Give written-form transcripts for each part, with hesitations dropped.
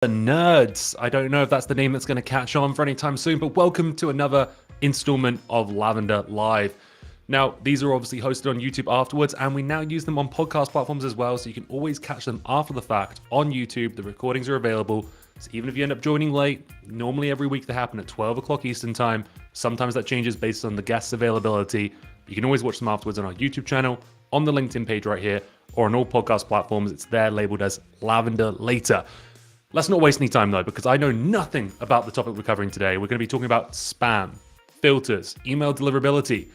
Nerds. I don't know if that's the name that's going to catch on for any time soon, but welcome to another installment of Lavender Live. Now, these are obviously hosted on YouTube afterwards, and we now use them on podcast platforms as well, so you can always catch them after the fact on YouTube. The recordings are available, so even if you end up joining late, normally every week they happen at 12 o'clock Eastern Time. Sometimes that changes based on the guest's availability. You can always watch them afterwards on our YouTube channel, on the LinkedIn page right here, or on all podcast platforms. It's there labeled as Lavender Later. Let's not waste any time though, because I know nothing about the topic we're covering today. We're going to be talking about spam, filters, email deliverability.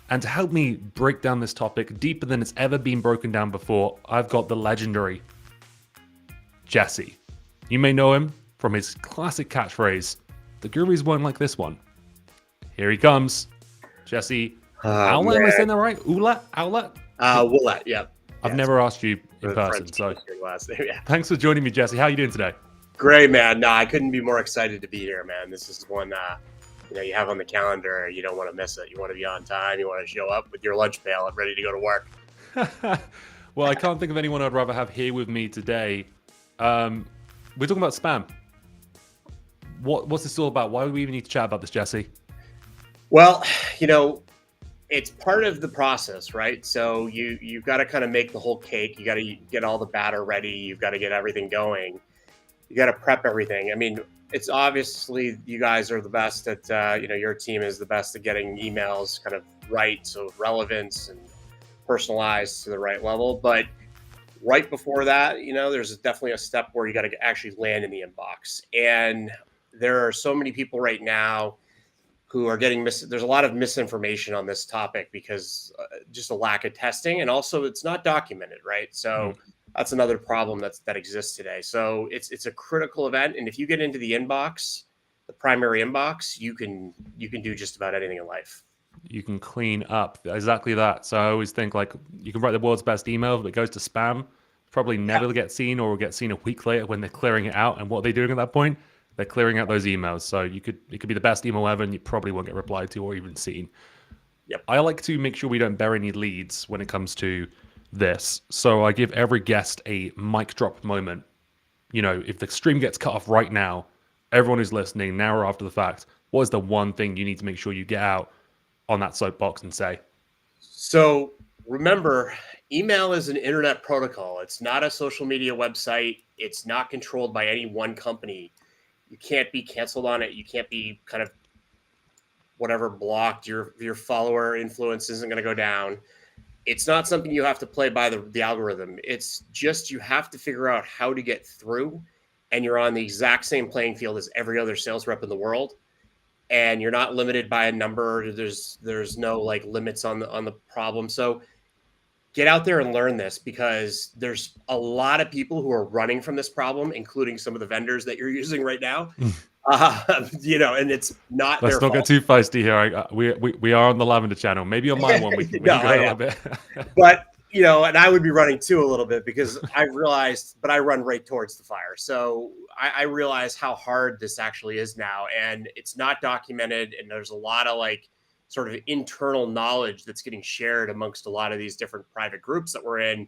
And to help me break down this topic deeper than it's ever been broken down before, I've got the legendary Jesse. You may know him from his classic catchphrase, "The gurus won't like this one." Here he comes. Jesse, Owlette, am I saying that right? Owlette? Ouellette, yeah. I've never asked you in person, so last name, yeah. Thanks for joining me, Jesse. How are you doing today? Great, man. No, I couldn't be more excited to be here, man. This is one you have on the calendar. You don't want to miss it. You want to be on time. You want to show up with your lunch pail and ready to go to work. Well, I can't think of anyone I'd rather have here with me today. We're talking about spam. What's this all about? Why do we even need to chat about this, Jesse? Well, it's part of the process, right? So you've got to kind of make the whole cake. You got to get all the batter ready. You've got to get everything going. You got to prep everything. I mean, it's obviously you guys are the best at, your team is the best at getting emails kind of right. So relevance and personalized to the right level. But right before that, there's definitely a step where you got to actually land in the inbox. And there are so many people right now who are getting there's a lot of misinformation on this topic because just a lack of testing, and also it's not documented, right? So that's another problem that exists today. So it's a critical event, and if you get into the inbox, the primary inbox, you can do just about anything in life. You can clean up exactly that. So I always think like you can write the world's best email, but it goes to spam, probably never get seen, or will get seen a week later when they're clearing it out. And what are they doing at that point? They're clearing out those emails. So it could be the best email ever, and you probably won't get replied to or even seen. Yep. I like to make sure we don't bury any leads when it comes to this. So I give every guest a mic drop moment. If the stream gets cut off right now, everyone who's listening now or after the fact, what is the one thing you need to make sure you get out on that soapbox and say? So remember, email is an internet protocol. It's not a social media website. It's not controlled by any one company. You can't be canceled on it. You can't be kind of blocked. Your follower influence isn't going to go down. It's not something you have to play by the algorithm. It's just you have to figure out how to get through, and you're on the exact same playing field as every other sales rep in the world. And you're not limited by a number. There's no limits on the problem. So get out there and learn this, because there's a lot of people who are running from this problem, including some of the vendors that you're using right now. And it's not Let's not get too feisty here. We are on the Lavender channel. Maybe on my one we can go a little bit. But and I would be running too a little bit, because I realized, but I run right towards the fire. So I realize how hard this actually is now, and it's not documented, and there's a lot of sort of internal knowledge that's getting shared amongst a lot of these different private groups that we're in.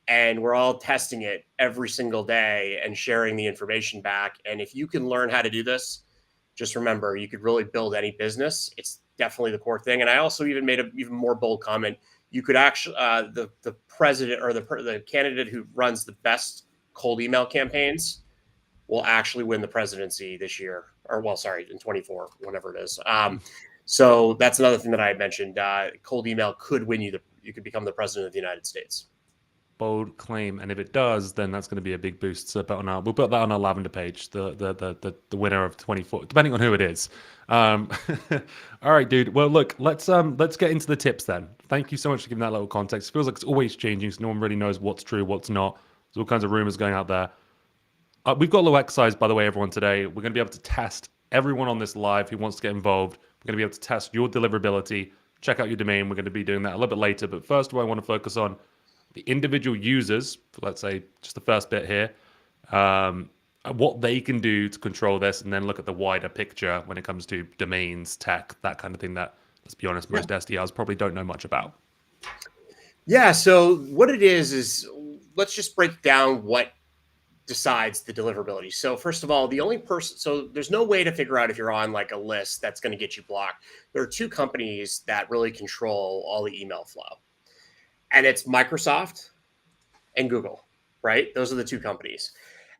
And we're all testing it every single day and sharing the information back. And if you can learn how to do this, just remember, you could really build any business. It's definitely the core thing. And I also even made an even more bold comment. You could actually, the president or the candidate who runs the best cold email campaigns will actually win the presidency this year, in 24, whenever it is. So that's another thing that I had mentioned. Cold email could win you you could become the president of the United States. Bold claim, and if it does, then that's going to be a big boost. So we'll put that on our Lavender page. The winner of 24, depending on who it is. All right, dude. Well, look, let's get into the tips then. Thank you so much for giving that little context. It feels like it's always changing, so no one really knows what's true, what's not. There's all kinds of rumors going out there. We've got a little exercise, by the way, everyone. Today we're going to be able to test everyone on this live who wants to get involved. We're going to be able to test your deliverability. Check out your domain. We're going to be doing that a little bit later. But first of all, I want to focus on the individual users, let's say just the first bit here, what they can do to control this, and then look at the wider picture when it comes to domains, tech, that kind of thing that, let's be honest, most SDRs probably don't know much about. Yeah, so what it is let's just break down what decides the deliverability. So first of all, the only person, so there's no way to figure out if you're on like a list that's going to get you blocked. There are two companies that really control all the email flow, and it's Microsoft and Google, right? Those are the two companies.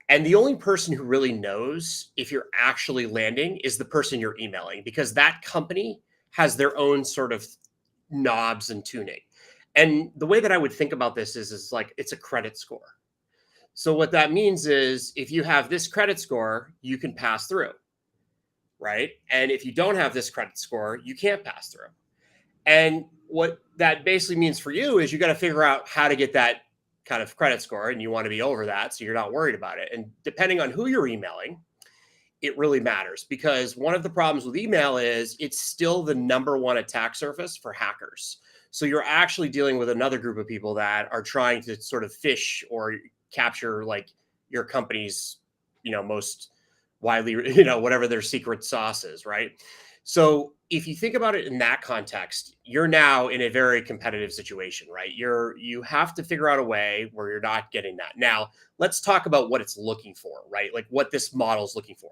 And the only person who really knows if you're actually landing is the person you're emailing, because that company has their own sort of knobs and tuning. And the way that I would think about this is like it's a credit score. So what that means is if you have this credit score, you can pass through, right? And if you don't have this credit score, you can't pass through. And what that basically means for you is you got to figure out how to get that kind of credit score, and you want to be over that so you're not worried about it. And depending on who you're emailing, it really matters, because one of the problems with email is it's still the number one attack surface for hackers. So you're actually dealing with another group of people that are trying to sort of fish or capture like your company's, most widely, whatever their secret sauce is, right? So if you think about it in that context, you're now in a very competitive situation, right? You have to figure out a way where you're not getting that. Now, let's talk about what it's looking for, right? Like what this model is looking for.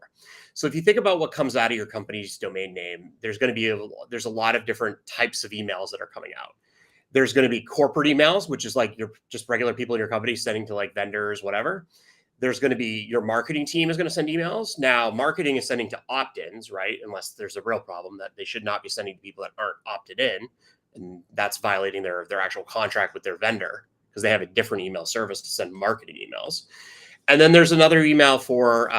So if you think about what comes out of your company's domain name, there's a lot of different types of emails that are coming out. There's going to be corporate emails, which is like you're just regular people in your company sending to like vendors, whatever. There's going to be your marketing team is going to send emails. Now, marketing is sending to opt-ins, right? Unless there's a real problem that they should not be sending to people that aren't opted in. And that's violating their actual contract with their vendor, because they have a different email service to send marketing emails. And then there's another email for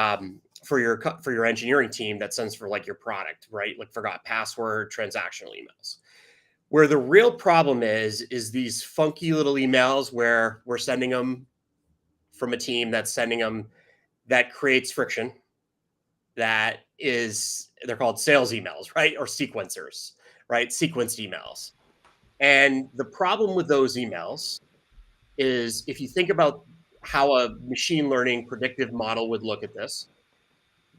your engineering team that sends for like your product, right? Like forgot password, transactional emails. Where the real problem is these funky little emails where we're sending them from a team that's sending them, that creates friction. They're called sales emails, right? Or sequencers, right? Sequenced emails. And the problem with those emails is if you think about how a machine learning predictive model would look at this,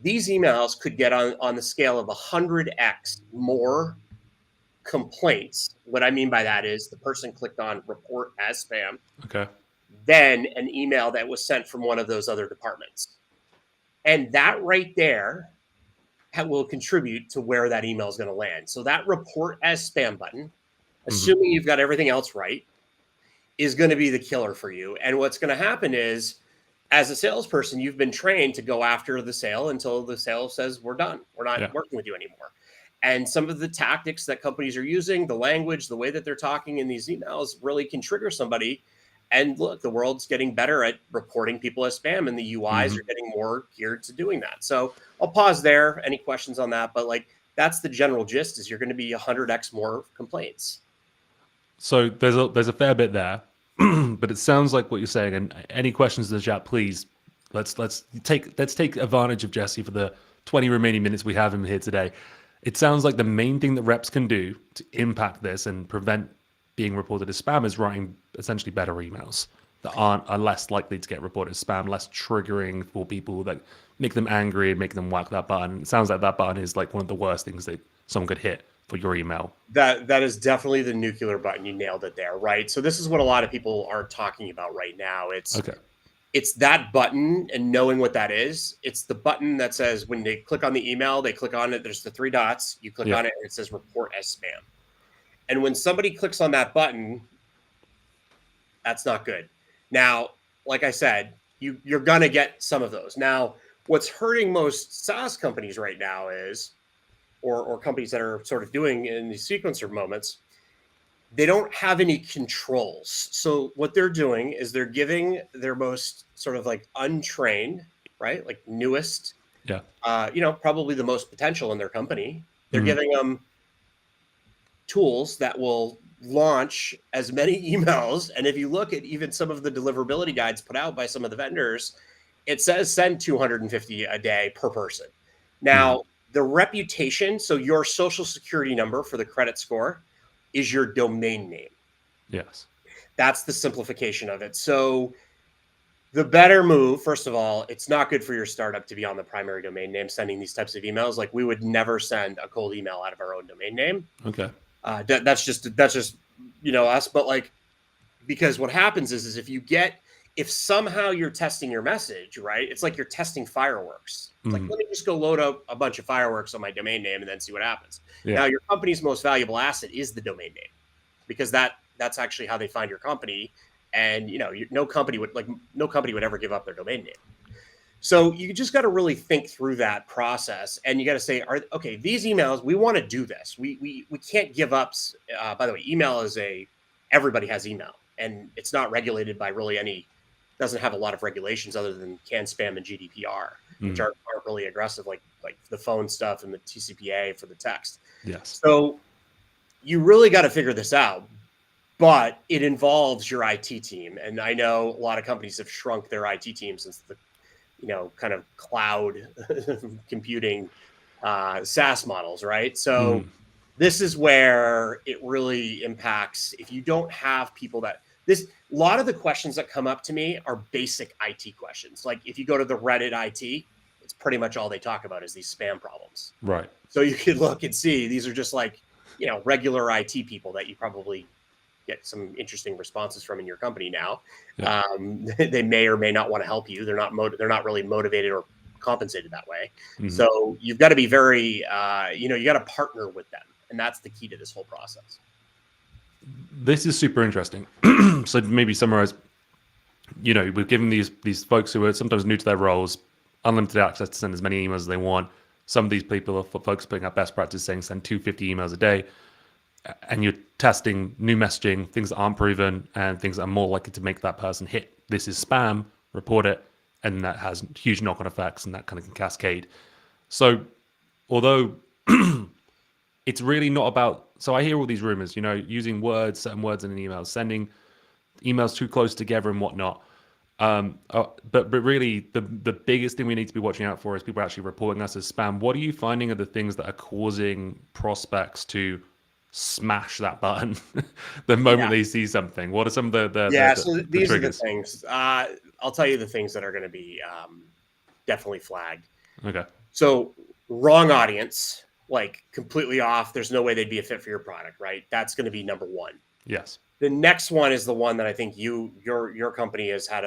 these emails could get on the scale of 100x more complaints. What I mean by that is the person clicked on report as spam. Okay. Than an email that was sent from one of those other departments. And that right there will contribute to where that email is going to land. So that report as spam button, assuming you've got everything else right, is going to be the killer for you. And what's going to happen is, as a salesperson, you've been trained to go after the sale until the sale says, we're done. We're not working with you anymore. And some of the tactics that companies are using, the language, the way that they're talking in these emails really can trigger somebody. And look, the world's getting better at reporting people as spam, and the UIs are getting more geared to doing that. So I'll pause there. Any questions on that? But like, that's the general gist, is you're going to be 100x more complaints. So there's a fair bit there, but it sounds like what you're saying. And any questions in the chat, please. Let's take advantage of Jesse for the 20 remaining minutes we have him here today. It sounds like the main thing that reps can do to impact this and prevent being reported as spam is writing essentially better emails that are less likely to get reported as spam, less triggering for people, that make them angry and make them whack that button. It sounds like that button is like one of the worst things that someone could hit for your email. That is definitely the nuclear button. You nailed it there, right? So this is what a lot of people are talking about right now. It's that button, and knowing what that is. It's the button that says when they click on the email, they click on it. There's the three dots. You click on it, and it says report as spam. And when somebody clicks on that button, that's not good. Now, like I said, you're going to get some of those. Now, what's hurting most SaaS companies right now is, or companies that are sort of doing in these sequencer moments, they don't have any controls. So what they're doing is they're giving their most sort of like untrained, right? Like newest, probably the most potential in their company. They're giving them tools that will launch as many emails. And if you look at even some of the deliverability guides put out by some of the vendors, it says send 250 a day per person. Now, the reputation, so your social security number for the credit score is your domain name. Yes. That's the simplification of it. So the better move, first of all, it's not good for your startup to be on the primary domain name sending these types of emails. Like we would never send a cold email out of our own domain name. Okay. That's just us. But like, because what happens is if you get if somehow you're testing your message, right? It's like you're testing fireworks. It's like, Mm. let me just go load up a bunch of fireworks on my domain name and then see what happens. Yeah. Now, your company's most valuable asset is the domain name, because that's actually how they find your company. And no company would ever give up their domain name. So you just got to really think through that process, and you got to say, okay, these emails, we want to do this. We can't give up. By the way, email is everybody has email, and it's not regulated by really doesn't have a lot of regulations other than CAN-SPAM and GDPR, which aren't really aggressive like the phone stuff and the TCPA for the text. Yes. So you really got to figure this out, but it involves your IT team. And I know a lot of companies have shrunk their IT team since the kind of cloud computing SaaS models, right? So this is where it really impacts. If you don't have people a lot of the questions that come up to me are basic IT questions. Like if you go to the Reddit IT, it's pretty much all they talk about is these spam problems. Right. So you could look and see these are just like, regular IT people that you probably get some interesting responses from in your company now. Yeah. They may or may not want to help you. They're not really motivated or compensated that way. So you've got to be very, you got to partner with them. And that's the key to this whole process. This is super interesting. So maybe summarize, we're giving these folks who are sometimes new to their roles unlimited access to send as many emails as they want. Some of these people are folks putting up best practice saying send 250 emails a day. And you're testing new messaging, things that aren't proven and things that are more likely to make that person hit this is spam, report it, and that has huge knock-on effects and that kind of can cascade. So although it's really not about, so I hear all these rumors, using certain words in an email, sending emails too close together and whatnot. But really the biggest thing we need to be watching out for is people actually reporting us as spam. What are you finding are the things that are causing prospects to smash that button the moment they see something? What are some of these are the things. I'll tell you the things that are going to be definitely flagged. Okay. So wrong audience, like completely off. There's no way they'd be a fit for your product, right? That's going to be number one. Yes. The next one is the one that I think your company has had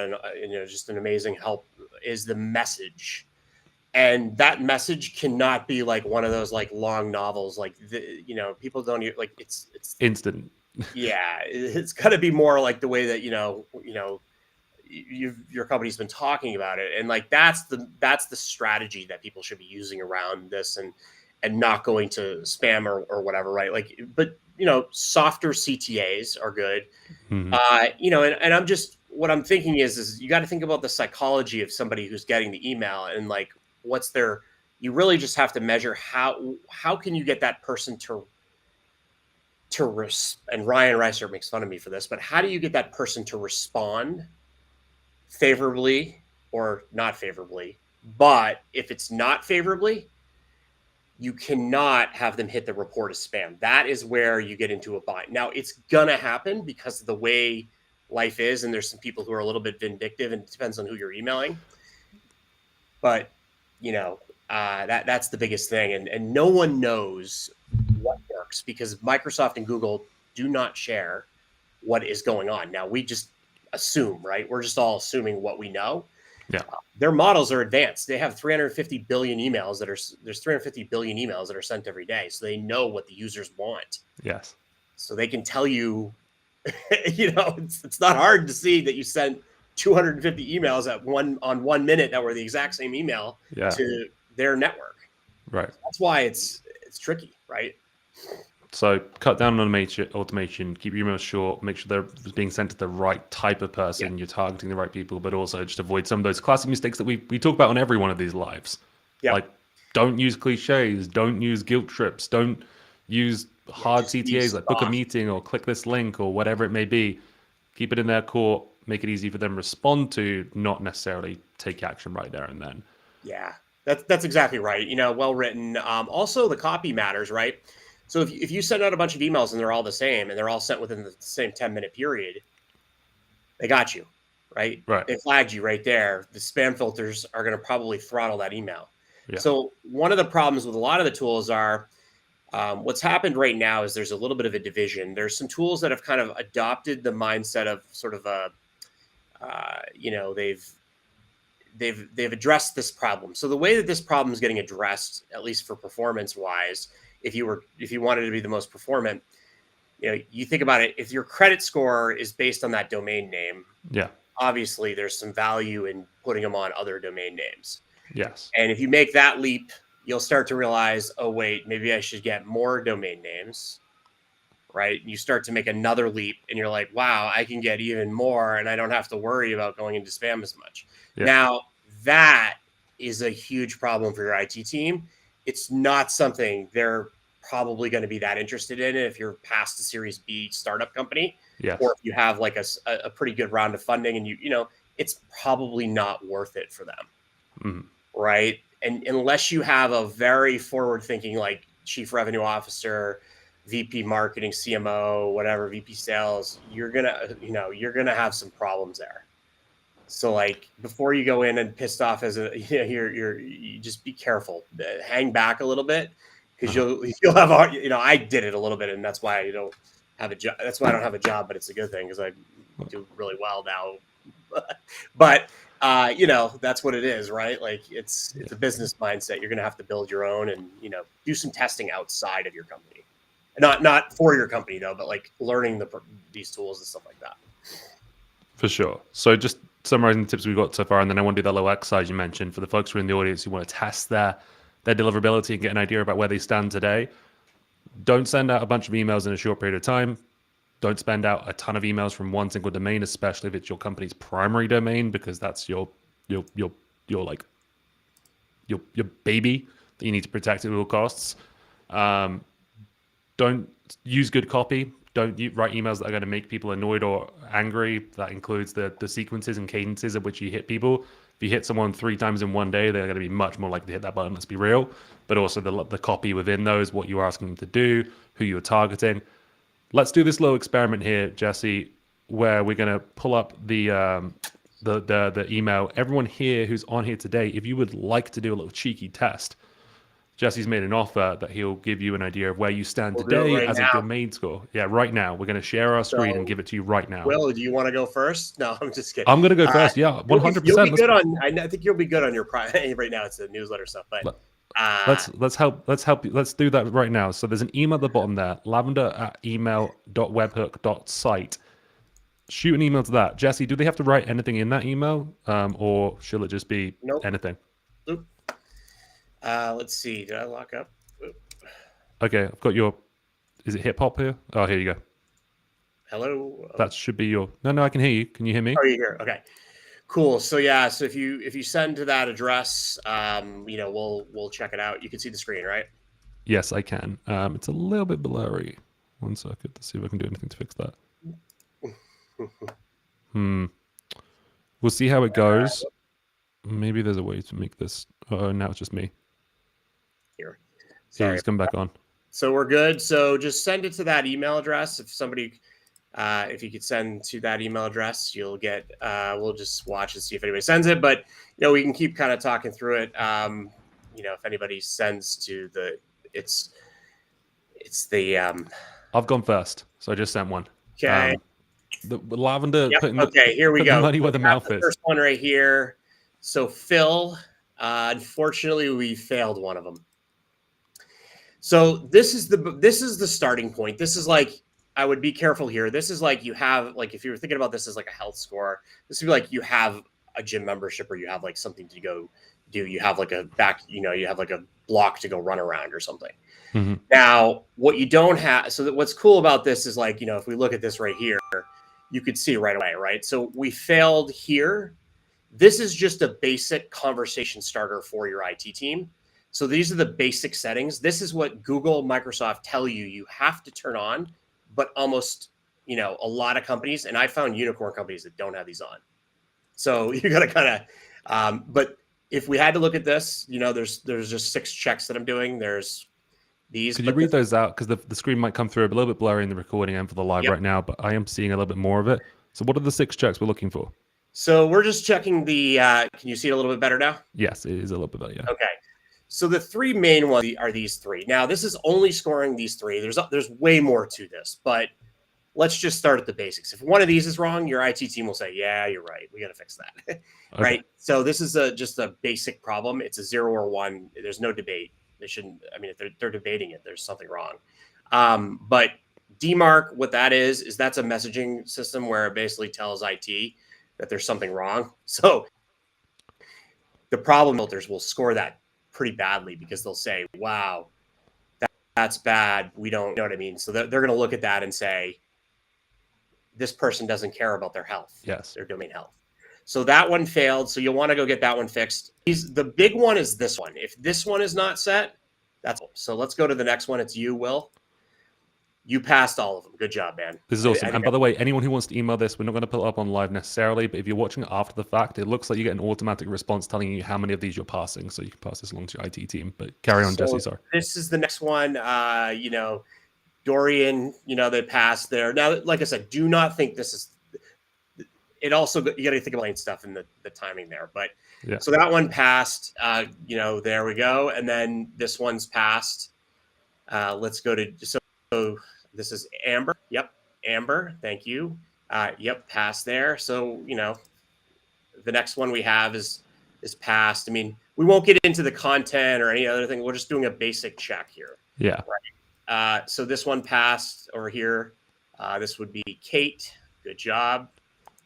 just an amazing help is the message. And that message cannot be like one of those like long novels, like people don't like it's instant. Yeah, it's got to be more like the way that your company's been talking about it, and like that's the strategy that people should be using around this, and not going to spam or whatever, right? Like, but softer CTAs are good, and I'm just what I'm thinking is you got to think about the psychology of somebody who's getting the email and like. You really just have to measure how can you get that person and Ryan Reiser makes fun of me for this, but how do you get that person to respond favorably or not favorably? But if it's not favorably, you cannot have them hit the report as spam. That is where you get into a bind. Now it's gonna happen because of the way life is, and there's some people who are a little bit vindictive, and it depends on who you're emailing. But that's the biggest thing. And no one knows what works because Microsoft and Google do not share what is going on. Now we just assume, right? We're just all assuming what we know. Yeah. Their models are advanced. They have 350 billion emails there's 350 billion emails that are sent every day. So they know what the users want. Yes. So they can tell you, it's not hard to see that you sent 250 emails on 1 minute that were the exact same email to their network. Right. That's why it's tricky, right? So cut down on automation, keep your emails short, make sure they're being sent to the right type of person, you're targeting the right people, but also just avoid some of those classic mistakes that we talk about on every one of these lives. Yeah. Like don't use cliches, don't use guilt trips, don't use hard CTAs like book a meeting or click this link or whatever it may be. Keep it in their court, make it easy for them to respond to, not necessarily take action right there and then. Yeah, that's exactly right. Well written. Also, the copy matters, right? So if you send out a bunch of emails and they're all the same and they're all sent within the same 10-minute period, they got you, right? Right. They flagged you right there. The spam filters are going to probably throttle that email. Yeah. So one of the problems with a lot of the tools are what's happened right now is there's a little bit of a division. There's some tools that have kind of adopted the mindset of sort of you know, they've addressed this problem. So the way that this problem is getting addressed, at least for performance wise, if you wanted to be the most performant, you know, you think about it, if your credit score is based on that domain name, Yeah. obviously there's some value in putting them on other domain names. Yes. And if you make that leap, you'll start to realize, oh wait, maybe I should get more domain names. Right. You start to make another leap and you're like, wow, I can get even more and I don't have to worry about going into spam as much. Yeah. Now, that is a huge problem for your IT team. It's not something they're probably going to be that interested in if you're past a Series B startup company. Yes. Or if you have like a pretty good round of funding and you know, it's probably not worth it for them. Mm. Right. And unless you have a very forward thinking, like chief revenue officer, VP marketing, CMO, whatever, VP sales, you're going to have some problems there. So like before you go in and pissed off as a, you just be careful, hang back a little bit because you'll have, I did it a little bit and that's why I don't have a job. That's why I don't have a job, but it's a good thing because I do really well now. But that's what it is, right? Like it's a business mindset. You're going to have to build your own and, do some testing outside of your company. Not for your company though, but like learning these tools and stuff like that. For sure. So just summarizing the tips we've got so far, and then I want to do that little exercise you mentioned for the folks who are in the audience who want to test their deliverability and get an idea about where they stand today. Don't send out a bunch of emails in a short period of time. Don't spend out a ton of emails from one single domain, especially if it's your company's primary domain, because that's your baby that you need to protect at all costs. Don't use good copy. Don't write emails that are going to make people annoyed or angry. That includes the sequences and cadences at which you hit people. If you hit someone 3 times in one day, they're going to be much more likely to hit that button. Let's be real. But also the copy within those, what you're asking them to do, who you're targeting. Let's do this little experiment here, Jesse, where we're going to pull up the email. Everyone here who's on here today, if you would like to do a little cheeky test, Jesse's made an offer that he'll give you an idea of where you stand today as a domain score. Yeah, right now. We're going to share our screen and give it to you right now. Will, do you want to go first? No, I'm just kidding. I'm going to go first. Yeah, 100%. You'll be good on. I think you'll be good on your right now. It's a newsletter stuff, but let's help you. Let's do that right now. So there's an email at the bottom there, lavender@email.webhook.site. Shoot an email to that. Jesse, do they have to write anything in that email, or should it just be anything? Nope. Let's see. Did I lock up? Okay, I've got your. Is it hip hop here? Oh, here you go. Hello. That should be your. No, I can hear you. Can you hear me? Are you here? Okay. Cool. So yeah. So if you send to that address, we'll check it out. You can see the screen, right? Yes, I can. It's a little bit blurry. 1 second to see if I can do anything to fix that. We'll see how it goes. Maybe there's a way to make this. Oh, now it's just me. Here. Sorry, it's come back on. So we're good. So just send it to that email address. If you could send to that email address, you'll get. We'll just watch and see if anybody sends it. But we can keep kind of talking through it. If anybody sends to it's the. I've gone first, so I just sent one. Okay. The lavender. Yep. Here we go. The money where the mouth is. First one right here. So Phil, unfortunately, we failed one of them. So this is the starting point. This is like, I would be careful here. This is like, you have, like, if you were thinking about this as like a health score, this would be like you have a gym membership or you have like something to go do. You have like you have like a block to go run around or something. Mm-hmm. Now, what you don't have, so that what's cool about this is like, if we look at this right here, you could see right away, right? So we failed here. This is just a basic conversation starter for your IT team. So these are the basic settings. This is what Google, Microsoft tell you have to turn on, but almost, a lot of companies, and I found unicorn companies that don't have these on. So you got to kind of, but if we had to look at this, there's just 6 checks that I'm doing. There's these. Could you read those out? Because the screen might come through a little bit blurry in the recording and for the live right now, but I am seeing a little bit more of it. So what are the 6 checks we're looking for? So we're just checking the, can you see it a little bit better now? Yes, it is a little bit better, yeah. Okay. So the 3 main ones are these 3. Now, this is only scoring these 3. There's way more to this, but let's just start at the basics. If one of these is wrong, your IT team will say, yeah, you're right. We got to fix that. Okay. Right. So this is just a basic problem. It's a 0 or 1. There's no debate. They shouldn't. I mean, if they're debating it, there's something wrong. But DMARC, what that is that's a messaging system where it basically tells IT that there's something wrong. So the problem filters will score that pretty badly because they'll say, wow, that's bad. We don't, you know what I mean? So they're going to look at that and say, this person doesn't care about their health. Yes. Their domain health. So that one failed. So you'll want to go get that one fixed. The big one is this one. If this one is not set, that's so let's go to the next one. It's you, Will. You passed all of them. Good job, man. This is awesome. And by the way, anyone who wants to email this, we're not going to put it up on live necessarily, but if you're watching it after the fact, it looks like you get an automatic response telling you how many of these you're passing. So you can pass this along to your IT team. But carry on, Jesse. Sorry. This is the next one. Dorian, they passed there. Now, like I said, do not think this is it. Also, you got to think about stuff in the timing there. But yeah. So that one passed. There we go. And then this one's passed. Let's go to so this is Amber. Yep, Amber. Thank you. Yep, passed there. So the next one we have is passed. I mean, we won't get into the content or any other thing. We're just doing a basic check here. Yeah. Right. So this one passed over here. This would be Kate. Good job.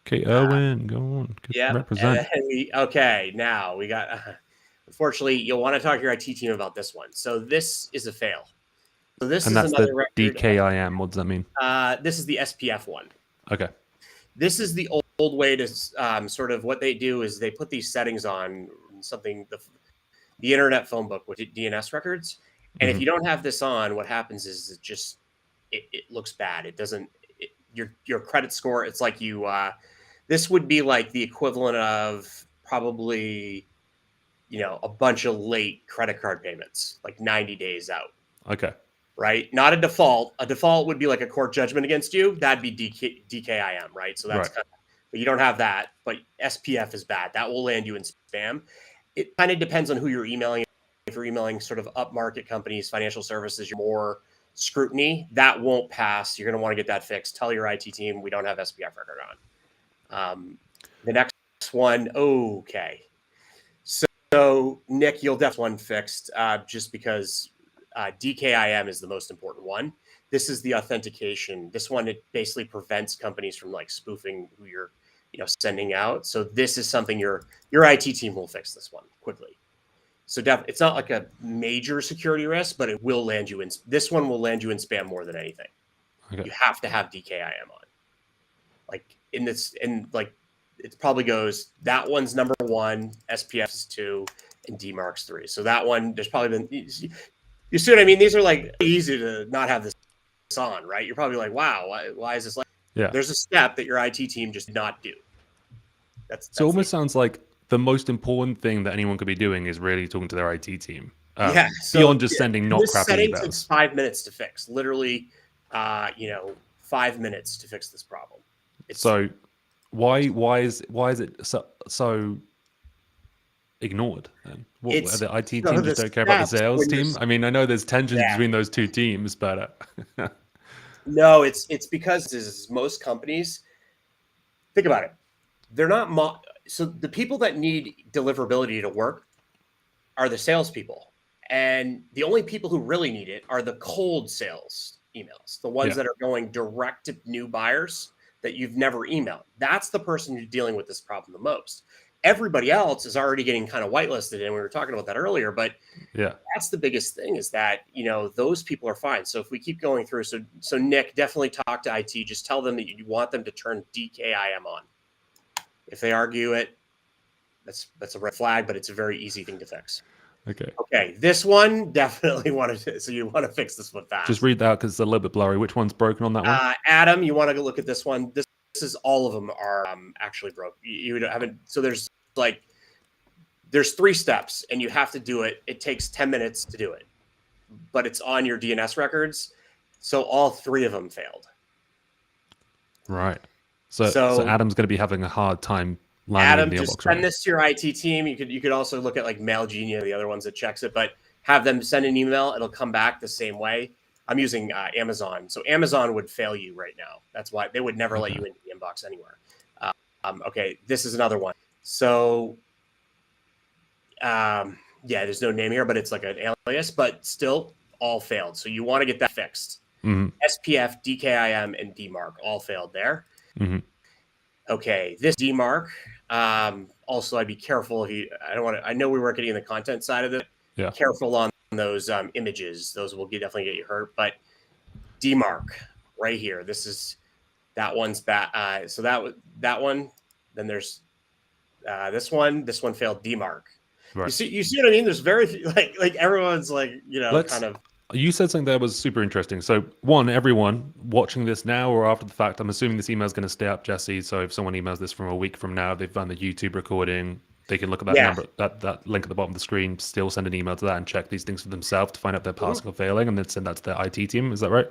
Kate Irwin, go on. Yeah. Represent. Okay. Now we got. Unfortunately, you'll want to talk to your IT team about this one. So this is a fail. So this and is that's another the record. DKIM. What does that mean? This is the SPF one. Okay. This is the old way to sort of what they do is they put these settings on something the internet phone book with DNS records, and if you don't have this on, what happens is it looks bad. It doesn't your credit score. It's like you. This would be like the equivalent of probably a bunch of late credit card payments, like 90 days out. Okay. Right? Not a default. A default would be like a court judgment against you. That'd be DKIM, right? So that's kind of, but you don't have that. But SPF is bad. That will land you in spam. It kind of depends on who you're emailing. If you're emailing sort of upmarket companies, financial services, you're more scrutiny. That won't pass. You're going to want to get that fixed. Tell your IT team we don't have SPF record on. The next one, okay. So Nick, you'll definitely one fixed just because DKIM is the most important one. This is the authentication. This one, it basically prevents companies from like spoofing who you're, sending out. So this is something your IT team will fix this one quickly. So it's not like a major security risk, but it will land you in. This one will land you in spam more than anything. Okay. You have to have DKIM on. Like it probably goes. That one's number 1, SPF is 2, and DMARC's 3. So that one, there's probably been. You see what I mean? These are like easy to not have this on, right? You're probably like, wow, why is this like? Yeah. There's a step that your IT team just did not do. That's so it almost sounds like the most important thing that anyone could be doing is really talking to their IT team. Beyond just sending not crappy setting emails. Takes 5 minutes to fix. Literally, 5 minutes to fix this problem. So why is it so ignored then? The IT team just don't care about the sales team? I mean, I know there's tensions between those two teams, but no, it's because most companies, think about it. They're not so the people that need deliverability to work are the salespeople, and the only people who really need it are the cold sales emails, the ones that are going direct to new buyers that you've never emailed. That's the person who's dealing with this problem the most. Everybody else is already getting kind of whitelisted, and we were talking about that earlier, but that's the biggest thing is that, those people are fine. So if we keep going through, so Nick, definitely talk to IT, just tell them that you want them to turn DKIM on. If they argue it, that's a red flag, but it's a very easy thing to fix. Okay. This one definitely so you want to fix this one fast. Just read that because it's a little bit blurry. Which one's broken on that one? Adam, you want to go look at this one. This is all of them are actually broke. You haven't. So there's 3 steps, and you have to do it. It takes 10 minutes to do it, but it's on your DNS records. So all 3 of them failed. Right. So Adam's going to be having a hard time landing in the just send this to your IT team. You could also look at like MailGenius, the other ones that checks it, but have them send an email. It'll come back the same way. I'm using Amazon. So Amazon would fail you right now. That's why they would never let you into the inbox anywhere. Okay, this is another one. So, yeah, there's no name here, but it's like an alias, but still all failed. So you want to get that fixed. SPF, DKIM, and DMARC all failed there. Okay, this DMARC. Also, I'd be careful if you. I don't want to. I know we were getting in the content side of it. Yeah. Careful on those images. Those will definitely get you hurt. But DMARC right here. That one's bad. So that one. Then there's this one. This one failed DMARC. Right. You see what I mean? There's very few, like everyone's like kind of. You said something that was super interesting. So one, everyone watching this now or after the fact, I'm assuming this email is going to stay up, Jesse. So if someone emails this from a week from now, they've done the YouTube recording, they can look at that number, that link at the bottom of the screen, still send an email to that and check these things for themselves to find out if they're passing or failing, and then send that to their IT team. Is that right?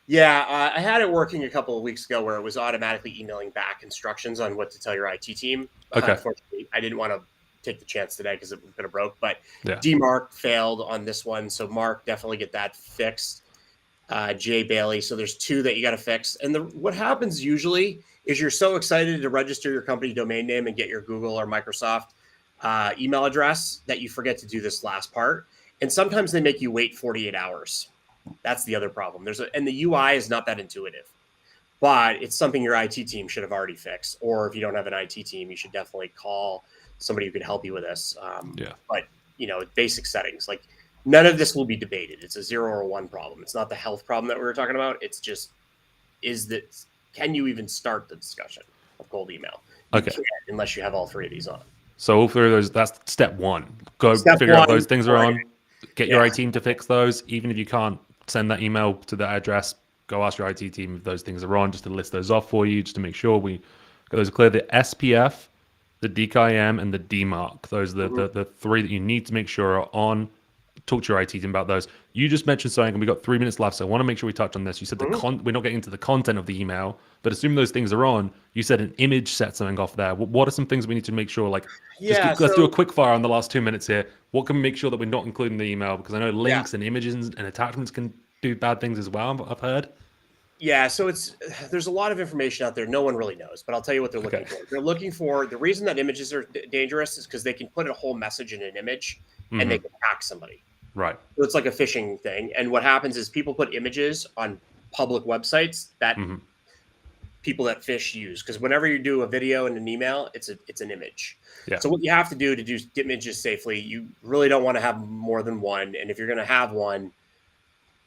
Yeah, I had it working a couple of weeks ago where it was automatically emailing back instructions on what to tell your IT team. Okay. Unfortunately, I didn't want to take the chance today because it could have broke, but DMARC failed on this one. So Mark, definitely get that fixed. Jay Bailey. So there's two that you got to fix. And what happens usually is you're so excited to register your company domain name and get your Google or Microsoft email address that you forget to do this last part. And sometimes they make you wait 48 hours. That's the other problem. And the UI is not that intuitive, but it's something your IT team should have already fixed. Or if you don't have an IT team, you should definitely call somebody who could help you with this. But basic settings, like none of this will be debated. It's a 0 or 1 problem. It's not the health problem that we were talking about. It's just, can you even start the discussion of cold email? You can't unless you have all three of these on. So all three of those, that's step one. Figure out those things are on. Get your IT team to fix those. Even if you can't send that email to that address, go ask your IT team if those things are on, just to list those off for you, just to make sure we got those clear. The SPF, the DKIM, and the DMARC. Those are the three that you need to make sure are on. Talk to your IT team about those. You just mentioned something, and we got 3 minutes left, so I want to make sure we touch on this. You said we're not getting into the content of the email, but assume those things are on. You said an image set something off there. What are some things we need to make sure? Let's do a quick fire on the last 2 minutes here. What can we make sure that we're not including in the email? Because I know links and images and attachments can do bad things as well, I've heard. Yeah, so there's a lot of information out there no one really knows, but I'll tell you what they're looking for. They're looking for, the reason that images are dangerous is because they can put a whole message in an image and they can hack somebody. Right. So it's like a phishing thing. And what happens is people put images on public websites that people that phish use. Because whenever you do a video and an email, it's an image. Yeah. So what you have to do images safely, you really don't want to have more than one. And if you're going to have one,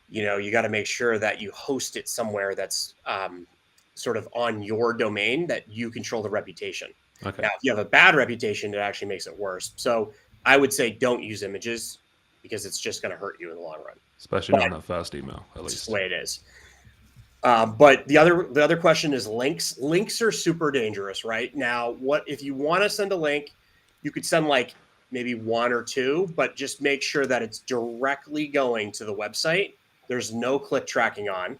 you got to make sure that you host it somewhere that's sort of on your domain, that you control the reputation. Okay. Now, if you have a bad reputation, it actually makes it worse. So I would say don't use images because it's just going to hurt you in the long run. Especially not on that first email, at least. It's the way it is. But the other question is links. Links are super dangerous, right? Now, what if you want to send a link, you could send like maybe 1 or 2, but just make sure that it's directly going to the website. There's no click tracking on.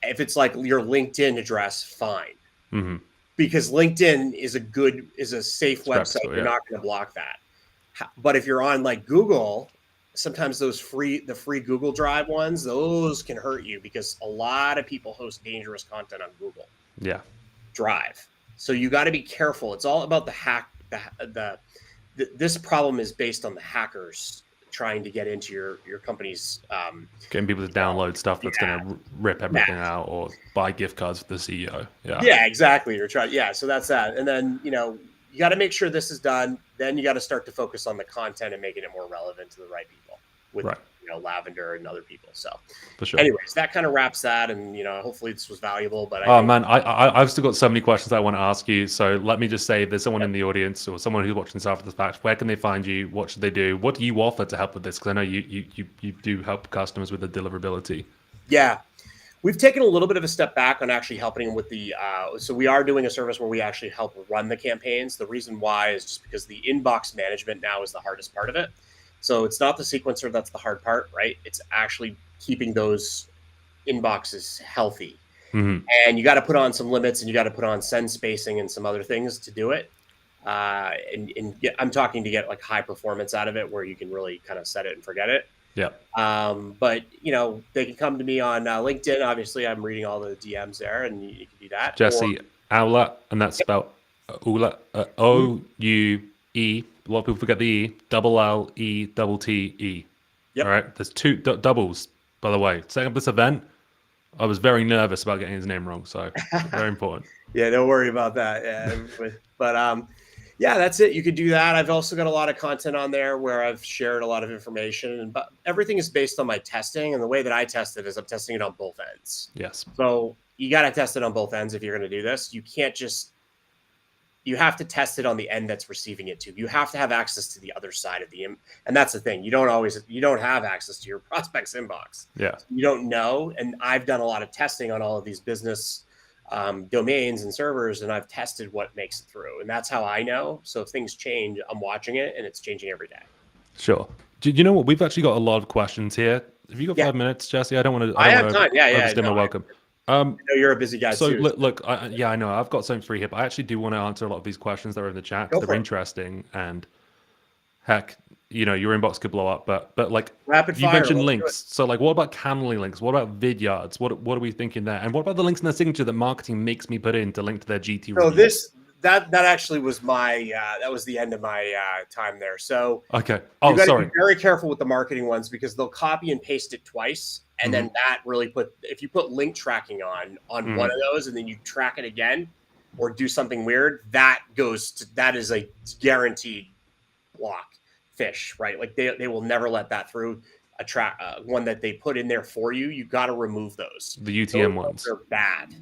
If it's like your LinkedIn address, fine. Because LinkedIn is a safe website. You're not going to block that. But if you're on like Google, sometimes the free Google Drive ones, those can hurt you because a lot of people host dangerous content on Google Drive. So you got to be careful. It's all about the hack. This problem is based on the hackers trying to get into your company's getting people to download stuff that's going to rip everything out or buy gift cards for the CEO. Yeah, exactly. So that's that. And then you got to make sure this is done. Then you got to start to focus on the content and making it more relevant to the right people with Lavender and other people. So for sure. Anyways, that kind of wraps that. And, hopefully this was valuable, but I've still got so many questions I want to ask you. So let me just say, if there's someone in the audience or someone who's watching this after the fact, where can they find you? What should they do? What do you offer to help with this? Because I know you do help customers with the deliverability. Yeah. We've taken a little bit of a step back on actually helping them with so we are doing a service where we actually help run the campaigns. The reason why is just because the inbox management now is the hardest part of it. So it's not the sequencer that's the hard part, right? It's actually keeping those inboxes healthy. And you got to put on some limits and you got to put on send spacing and some other things to do it. I'm talking to get like high performance out of it where you can really kind of set it and forget it. Yeah. But they can come to me on LinkedIn. Obviously, I'm reading all the DMs there, and you can do that. Or Jesse Owlette, and that's spelled Ouellette, Mhm. O-U-E. A lot of people forget the E. Double L-E, double T-E. All Yep. right. There's two doubles, by the way. Setting up this event, I was very nervous about getting his name wrong, so very important. Yeah, don't worry about that. Yeah, yeah, that's it. You could do that. I've also got a lot of content on there where I've shared a lot of information, and but everything is based on my testing. And the way that I test it is I'm testing it on both ends. Yes. So you got to test it on both ends if you're going to do this. You can't just you have to test it on the end that's receiving it too. You have to have access to the other side of and that's the thing. You don't have access to your prospect's inbox. Yeah. You don't know. And I've done a lot of testing on all of these business domains and servers, and I've tested what makes it through, and that's how I know. So if things change, I'm watching it, and it's changing every day. Sure. Do you know what? We've actually got a lot of questions here. Have you got Yeah, 5 minutes, Jesse? I don't want to. I I don't have want to time. Yeah, yeah. overstay No, my I welcome. know you're a busy guy So too. look, yeah, I know. I've got something free here, but I actually do want to answer a lot of these questions that are in the chat because Go they're for it. interesting. And heck, your inbox could blow up. But like Rapid you fire. mentioned Let's do it. links. So like, what about Calendly links? What about Vidyards? What are we thinking there? And what about the links in their signature that marketing makes me put in to link to their GT So reviews? that actually was my that was the end of my time there. So Okay. you Oh, got to be sorry. very careful with the marketing ones because they'll copy and paste it twice, and Mm-hmm. then that really if you put link tracking on one Mm-hmm. of those, and then you track it again or do something weird, that is a guaranteed block fish, right? Like they will never let that through. A track one that they put in there for you, you got to remove those. The Those UTM ones ones. are bad.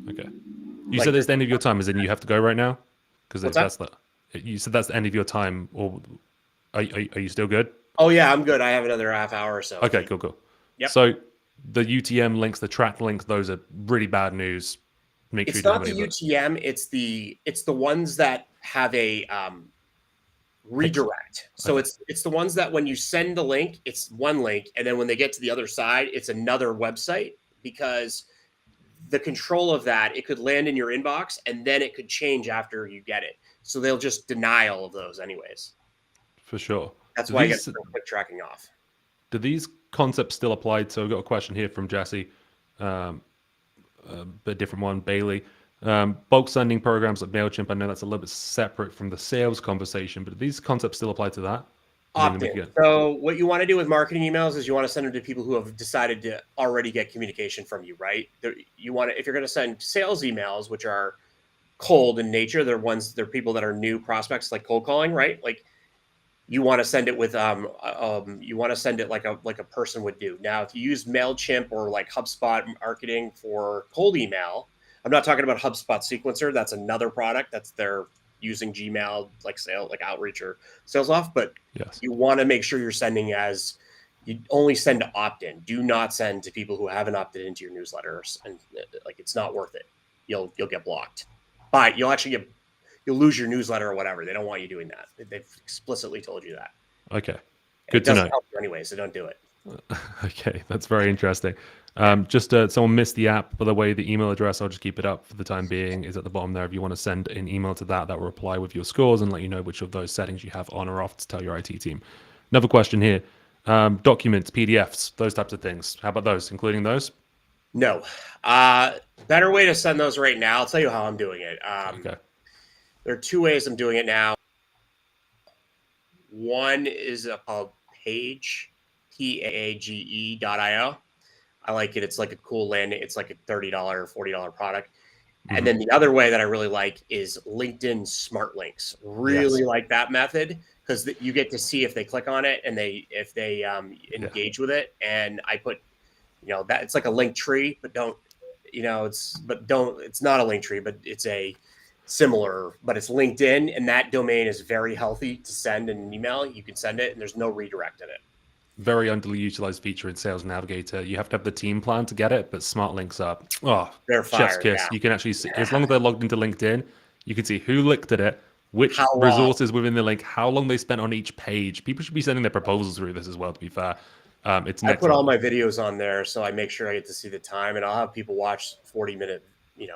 Okay. You said Like it's the end of your time, as in you have to go right now? Because what's that? that's the. You said that's the end of your time, or are you still good? Oh yeah, I'm good. I have another half hour or so. Okay, cool. Yep. So the UTM links, the track links, those are really bad news. Make sure you It's don't not have the any of those. UTM. It's the ones that have a Pixel. redirect. So Okay, it's the ones that when you send the link, it's one link, and then when they get to the other side, it's another website because the control of that, it could land in your inbox and then it could change after you get it. So they'll just deny all of those anyways. for sure. That's Do why I got these to turn quick tracking off. do these concepts still apply? So I've got a question here from Jesse, um, a different one, Bailey. Bulk sending programs like Mailchimp. I know that's a little bit separate from the sales conversation, but do these concepts still apply to that? I mean, Opt we in. get So what you want to do with marketing emails is you want to send them to people who have decided to already get communication from you, right? You want to, if you're going to send sales emails, which are cold in nature, they're people that are new prospects, like cold calling, right? Like you want to send it with you want to send it like a person would do. Now, if you use Mailchimp or like HubSpot marketing for cold email, I'm not talking about HubSpot Sequencer. That's another product. That's their using Gmail like like outreach or sales off. But yes, you want to make sure you're sending as you only send to opt in. Do not send to people who haven't opted into your newsletters, and like it's not worth it. You'll get blocked, but you'll lose your newsletter or whatever. They don't want you doing that. They've explicitly told you that. okay, And it good to doesn't know. help you anyway, so don't do it. Okay, that's very interesting. Yeah. Just someone missed the app. By the way, the email address, I'll just keep it up for the time being, is at the bottom there. If you want to send an email to that, that will reply with your scores and let you know which of those settings you have on or off to tell your IT team. Another question here. Documents, PDFs, those types of things. How about those, including those? No. Better way to send those right now. I'll tell you how I'm doing it. Okay. There are two ways I'm doing it now. One is called Page, PAAGE.io. I like it. It's like a cool landing. It's like a $30, $40 product. And then the other way that I really like is LinkedIn Smart Links. Really Yes. like that method because you get to see if they click on it and if they Yeah. engage with it. And I put, that it's like a link tree, but it's not a link tree, but it's a similar, but it's LinkedIn, and that domain is very healthy to send an email. You can send it, and there's no redirect in it. Very underutilized feature in Sales Navigator. You have to have the team plan to get it, but Smart Links are, They're chef's fire, kiss. yeah. You can actually see, as long as they're logged into LinkedIn, you can see who looked at it, which How long? resources within the link, how long they spent on each page. People should be sending their proposals through this as well, to be fair. It's I next put all level. my videos on there, so I make sure I get to see the time, and I'll have people watch 40-minute,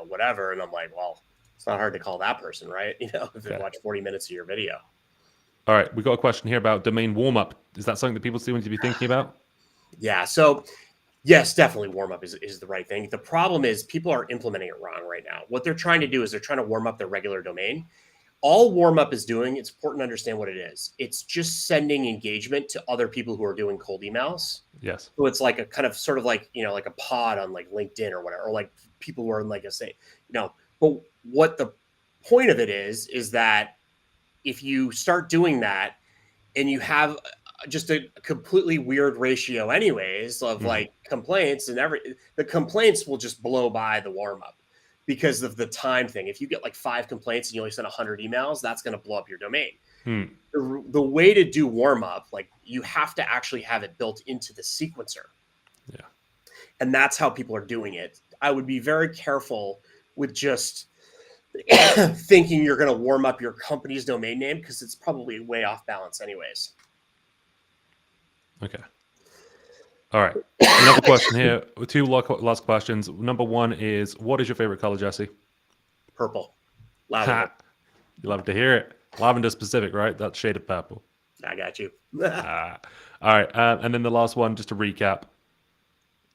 whatever, and I'm like, well, it's not hard to call that person, right? If they Yeah. watch 40 minutes of your video. All right, we got a question here about domain warm-up. Is that something that people seem to be thinking about? Yeah. So yes, definitely warm up is the right thing. The problem is people are implementing it wrong right now. What they're trying to do is they're trying to warm up their regular domain. All warm up is doing, it's important to understand what it is. It's just sending engagement to other people who are doing cold emails. Yes. So it's like a kind of sort of like, like a pod on like LinkedIn or whatever, or like people who are in like a say, but what the point of it is that if you start doing that and you have just a completely weird ratio anyways of like complaints and the complaints will just blow by the warm up because of the time thing. If you get like 5 complaints and you only send 100 emails, that's going to blow up your domain. The way to do warm up, like you have to actually have it built into the sequencer. Yeah. And that's how people are doing it. I would be very careful with just thinking you're going to warm up your company's domain name because it's probably way off balance anyways. Okay. All right. Another question here. 2 last questions. Number 1 is, what is your favorite color, Jesse? Purple. Lavender. You love to hear it. Lavender specific, right? That shade of purple. I got you. All right. And then the last one, just to recap.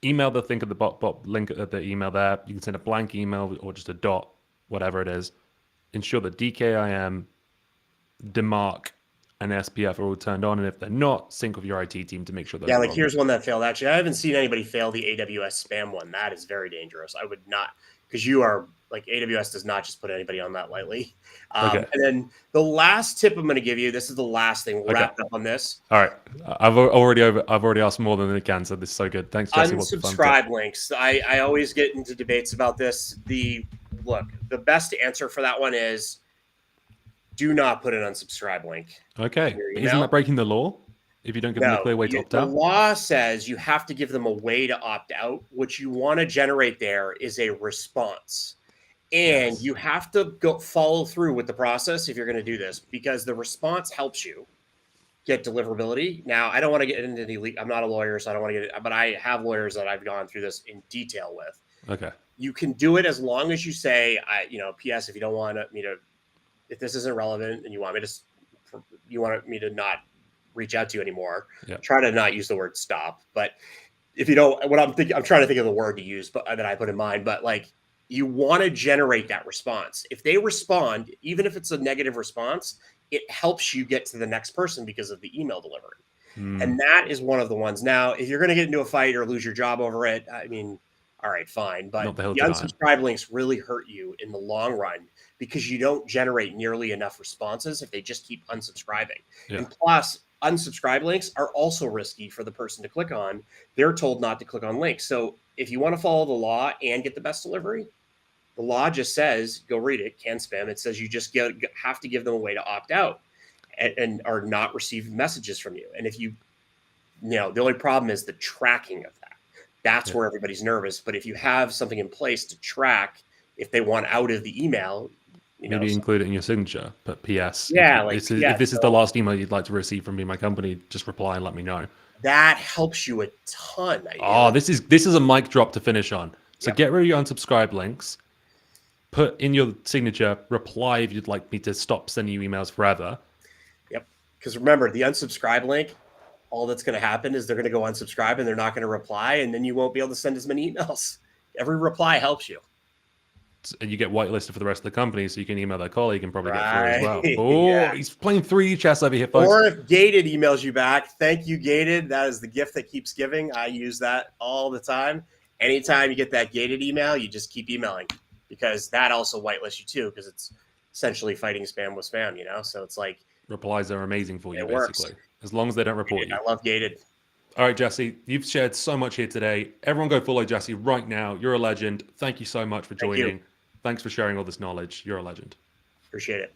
Email the thing at the bot link at the email there. You can send a blank email or just a dot, whatever it is. Ensure that DKIM, DMARC, and SPF are all turned on, and if they're not, sync with your IT team to make sure those Yeah, are like on. here's one that failed. Actually, I haven't seen anybody fail the AWS spam one. That is very dangerous. I would not, because you are like AWS does not just put anybody on that lightly. Okay. And then the last tip I'm going to give you. This is the last thing. We'll wrap up on this. All right, I've already asked more than I can, so this is so good. Thanks, Jesse. Unsubscribe links. I always get into debates about this. The best answer for that one is do not put an unsubscribe link. Okay, isn't that breaking the law if you don't give them a clear way to opt out? The law says you have to give them a way to opt out. What you want to generate there is a response. And you have to go follow through with the process if you're going to do this, because the response helps you get deliverability. Now, I don't want to get into the I'm not a lawyer, so I don't want to get it, but I have lawyers that I've gone through this in detail with. Okay. You can do it as long as you say, PS, if you don't want me to, if this isn't relevant and you want me to not reach out to you anymore, try to not use the word stop. But if you don't, I'm trying to think of the word to use, but that I put in mind, but like, you want to generate that response. If they respond, even if it's a negative response, it helps you get to the next person because of the email delivery. And that is one of the ones. Now, if you're going to get into a fight or lose your job over it, I mean, all right, fine. But the unsubscribe links really hurt you in the long run because you don't generate nearly enough responses if they just keep unsubscribing. And plus, unsubscribe links are also risky for the person to click on. They're told not to click on links. So if you want to follow the law and get the best delivery, the law just says, go read it, can spam. It says you just have to give them a way to opt out and are not receive messages from you. And if the only problem is the tracking of that. That's where everybody's nervous. But if you have something in place to track if they want out of the email, maybe include it in your signature, but PS. Yeah, if this is the last email you'd like to receive from me, my company, just reply and let me know. That helps you a ton. This is a mic drop to finish on. So get rid of your unsubscribe links. Put in your signature, reply if you'd like me to stop sending you emails forever. Yep. Because remember, the unsubscribe link, all that's going to happen is they're going to go unsubscribe and they're not going to reply, and then you won't be able to send as many emails. Every reply helps you. And you get whitelisted for the rest of the company, so you can email their colleague and probably get through as well. Oh, he's playing 3D chess over here, folks. Or if Gated emails you back, thank you, Gated. That is the gift that keeps giving. I use that all the time. Anytime you get that Gated email, you just keep emailing, because that also whitelists you too, because it's essentially fighting spam with spam, So it's like replies are amazing for you, basically. Works. As long as they don't report you. I love Gated. All right, Jesse, you've shared so much here today. Everyone go follow Jesse right now. You're a legend. Thank you so much for joining. Thanks for sharing all this knowledge. You're a legend. Appreciate it.